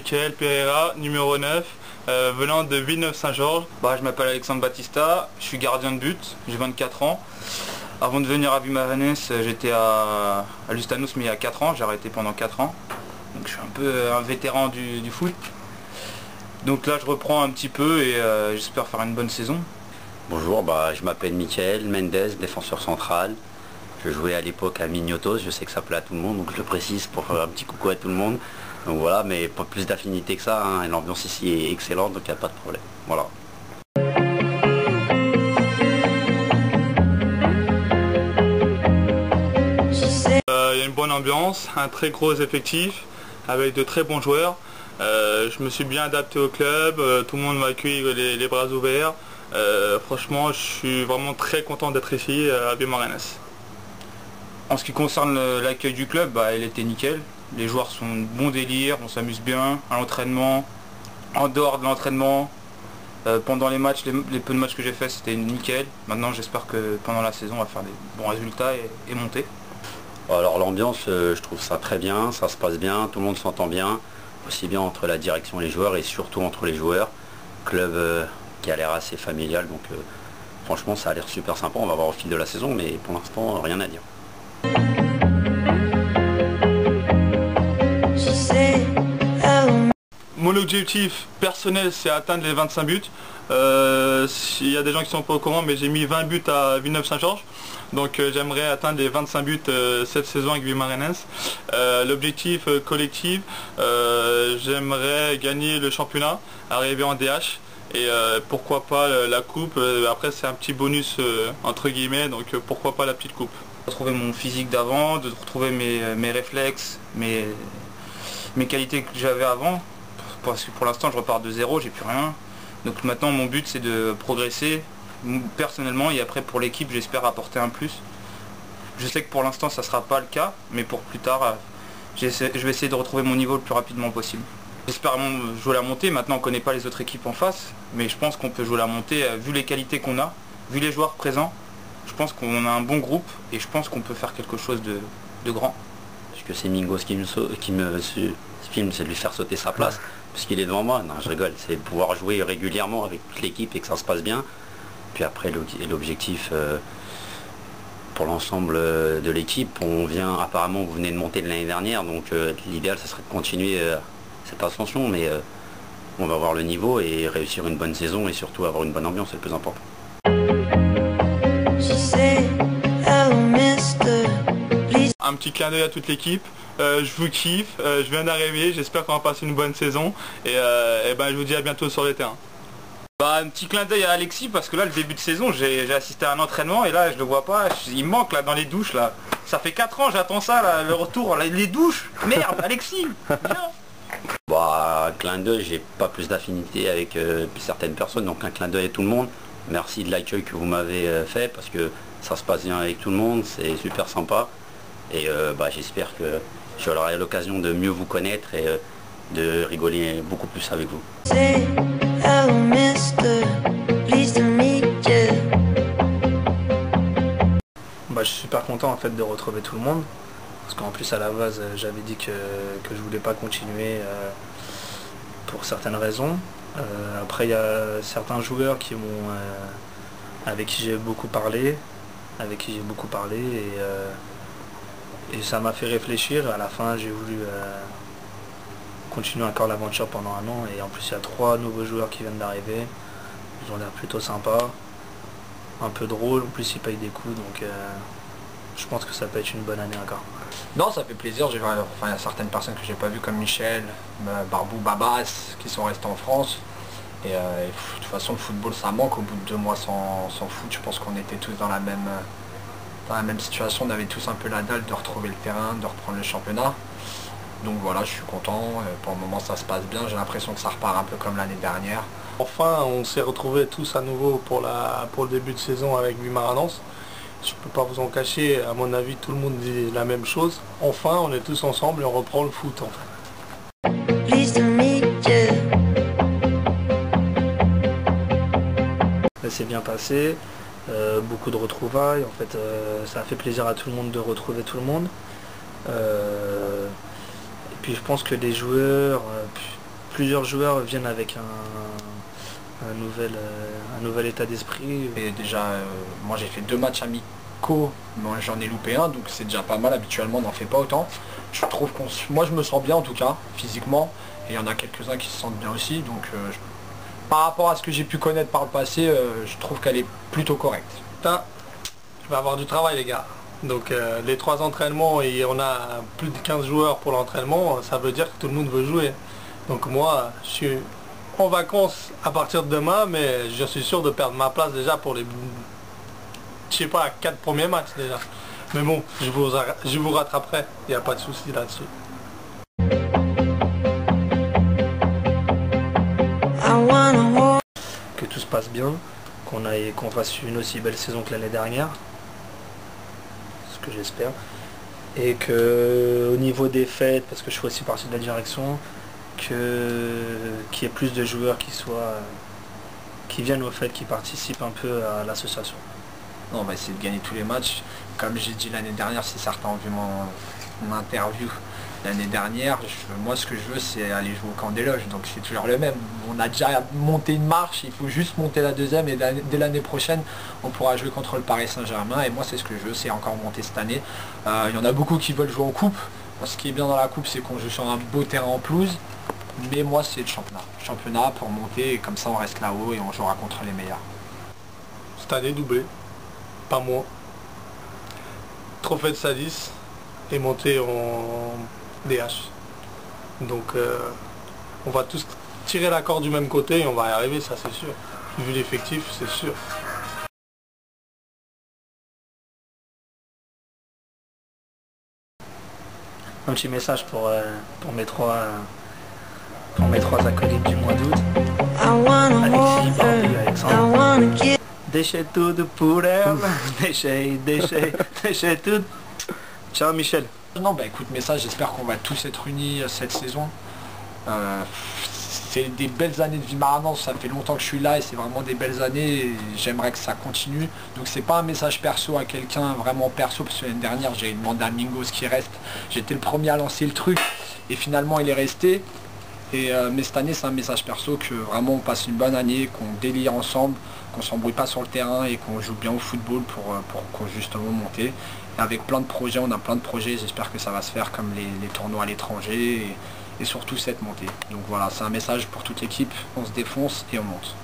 Michael Pereira, numéro 9, venant de Villeneuve-Saint-Georges. Je m'appelle Alexandre Batista, je suis gardien de but, j'ai 24 ans. Avant de venir à Vimarennes, j'étais à Lustanos, mais il y a 4 ans, j'ai arrêté pendant 4 ans. Donc je suis un peu un vétéran du foot. Donc là je reprends un petit peu et j'espère faire une bonne saison. Bonjour, je m'appelle Michael Mendes, défenseur central. Je jouais à l'époque à Mignotos, je sais que ça plaît à tout le monde, donc je le précise pour faire un petit coucou à tout le monde. Donc voilà, mais pas plus d'affinité que ça, hein. L'ambiance ici est excellente, donc il n'y a pas de problème. Voilà. Il y a une bonne ambiance, un très gros effectif, avec de très bons joueurs. Je me suis bien adapté au club, tout le monde m'a accueilli les bras ouverts. Franchement, je suis vraiment très content d'être ici à Vimarennes. En ce qui concerne l'accueil du club, il était nickel. Les joueurs sont bon délire, on s'amuse bien à l'entraînement, en dehors de l'entraînement. Pendant les matchs, les peu de matchs que j'ai fait, c'était nickel. Maintenant, j'espère que pendant la saison, on va faire des bons résultats et monter. Alors l'ambiance, je trouve ça très bien, ça se passe bien, tout le monde s'entend bien, aussi bien entre la direction et les joueurs et surtout entre les joueurs. Club qui a l'air assez familial, donc franchement ça a l'air super sympa, on va voir au fil de la saison, mais pour l'instant rien à dire. Mon objectif personnel, c'est atteindre les 25 buts. Il y a des gens qui sont pas au courant, mais j'ai mis 20 buts à Villeneuve-Saint-Georges. Donc j'aimerais atteindre les 25 buts cette saison avec Vimarennes. L'objectif collectif, j'aimerais gagner le championnat, arriver en DH. Et pourquoi pas la coupe. Après c'est un petit bonus entre guillemets, donc pourquoi pas la petite coupe. Retrouver mon physique d'avant, de retrouver mes réflexes, mes qualités que j'avais avant. Parce que pour l'instant je repars de zéro, j'ai plus rien. Donc maintenant mon but c'est de progresser personnellement et après pour l'équipe j'espère apporter un plus. Je sais que pour l'instant ça sera pas le cas, mais pour plus tard je vais essayer de retrouver mon niveau le plus rapidement possible. J'espère jouer la montée. Maintenant on connaît pas les autres équipes en face, mais je pense qu'on peut jouer la montée vu les qualités qu'on a, vu les joueurs présents. Je pense qu'on a un bon groupe et je pense qu'on peut faire quelque chose de grand. Parce que c'est Mingos qui me filme, c'est de lui faire sauter sa place, puisqu'il est devant moi. Non, je rigole, c'est de pouvoir jouer régulièrement avec toute l'équipe et que ça se passe bien. Puis après l'objectif pour l'ensemble de l'équipe, apparemment vous venez de monter de l'année dernière, donc l'idéal ce serait de continuer cette ascension, mais on va voir le niveau et réussir une bonne saison et surtout avoir une bonne ambiance, c'est le plus important. Un petit clin d'œil à toute l'équipe, je vous kiffe, je viens d'arriver, j'espère qu'on va passer une bonne saison et je vous dis à bientôt sur le terrain. Un petit clin d'œil à Alexis parce que là le début de saison j'ai assisté à un entraînement et là je le vois pas, il me manque là dans les douches là. Ça fait 4 ans j'attends ça là, le retour, là, les douches, merde Alexis, viens. Un clin d'œil, j'ai pas plus d'affinité avec certaines personnes, donc un clin d'œil à tout le monde. Merci de l'accueil que vous m'avez fait parce que ça se passe bien avec tout le monde, c'est super sympa. Et j'espère que j'aurai l'occasion de mieux vous connaître et de rigoler beaucoup plus avec vous. Je suis super content en fait de retrouver tout le monde. Parce qu'en plus à la base j'avais dit que je voulais pas continuer pour certaines raisons. Après il y a certains joueurs avec qui j'ai beaucoup parlé, et ça m'a fait réfléchir. À la fin j'ai voulu continuer encore l'aventure pendant un an, et en plus il y a 3 nouveaux joueurs qui viennent d'arriver. Ils ont l'air plutôt sympas, un peu drôles, en plus ils payent des coups, donc je pense que ça peut être une bonne année encore. Non, ça fait plaisir. Il y a certaines personnes que j'ai pas vues comme Michel, Barbou, Babas, qui sont restés en France. Et de toute façon, le football, ça manque. Au bout de 2 mois sans foot, je pense qu'on était tous dans la même situation. On avait tous un peu la dalle de retrouver le terrain, de reprendre le championnat. Donc voilà, je suis content. Pour le moment, ça se passe bien. J'ai l'impression que ça repart un peu comme l'année dernière. Enfin, on s'est retrouvés tous à nouveau pour le début de saison avec Vimarennes. Je ne peux pas vous en cacher, à mon avis, tout le monde dit la même chose. Enfin, on est tous ensemble et on reprend le foot, en fait. Ça s'est bien passé, beaucoup de retrouvailles. En fait, ça a fait plaisir à tout le monde de retrouver tout le monde. Et puis je pense que les joueurs, plusieurs joueurs viennent avec un nouvel état d'esprit. Et déjà, moi j'ai fait 2 matchs amicaux, moi j'en ai loupé un, donc c'est déjà pas mal. Habituellement on n'en fait pas autant. Je trouve moi je me sens bien en tout cas, physiquement, et il y en a quelques-uns qui se sentent bien aussi, donc par rapport à ce que j'ai pu connaître par le passé, je trouve qu'elle est plutôt correcte. Putain, je vais avoir du travail les gars. Donc les 3 entraînements et on a plus de 15 joueurs pour l'entraînement, ça veut dire que tout le monde veut jouer. Donc moi, je suis en vacances à partir de demain, mais je suis sûr de perdre ma place déjà pour les, je sais pas, 4 premiers matchs déjà. Mais bon, je vous rattraperai, il n'y a pas de souci là-dessus. Que tout se passe bien, qu'on fasse une aussi belle saison que l'année dernière, ce que j'espère, et que au niveau des fêtes, parce que je fais aussi partie de la direction, qu'il y ait plus de joueurs qui viennent aux fêtes, qui participent un peu à l'association. Non, on va essayer de gagner tous les matchs. Comme j'ai dit l'année dernière, si certains ont vu mon interview l'année dernière, moi ce que je veux c'est aller jouer au camp des loges, donc c'est toujours le même. On a déjà monté une marche, il faut juste monter la deuxième et dès l'année prochaine on pourra jouer contre le Paris Saint-Germain, et moi c'est ce que je veux, c'est encore monter cette année. Il y en a beaucoup qui veulent jouer en coupe. Ce qui est bien dans la coupe, c'est qu'on joue sur un beau terrain en pelouse, mais moi c'est le championnat pour monter, et comme ça on reste là-haut et on jouera contre les meilleurs. Cette année doublé, pas moins. Trophée de Sadis et monter en DH. Donc on va tous tirer la corde du même côté et on va y arriver, ça c'est sûr. Vu l'effectif, c'est sûr. Un petit message pour mes trois acolytes du mois d'août. Alexis, Barbie, Alexandre. Déchet tout pour elle. Déchet tout. Ciao Michel. Non, bah écoute, message, j'espère qu'on va tous être unis cette saison. C'est des belles années de Vimaranence, ça fait longtemps que je suis là et c'est vraiment des belles années et j'aimerais que ça continue. Donc c'est pas un message perso à quelqu'un, vraiment perso, parce que l'année dernière j'ai demandé à Mingos qui reste. J'étais le premier à lancer le truc et finalement il est resté. Mais cette année c'est un message perso, que vraiment on passe une bonne année, qu'on délire ensemble, qu'on s'embrouille pas sur le terrain et qu'on joue bien au football pour justement monter. Et avec plein de projets, on a plein de projets, j'espère que ça va se faire, comme les tournois à l'étranger et surtout cette montée. Donc voilà, c'est un message pour toute l'équipe, on se défonce et on monte.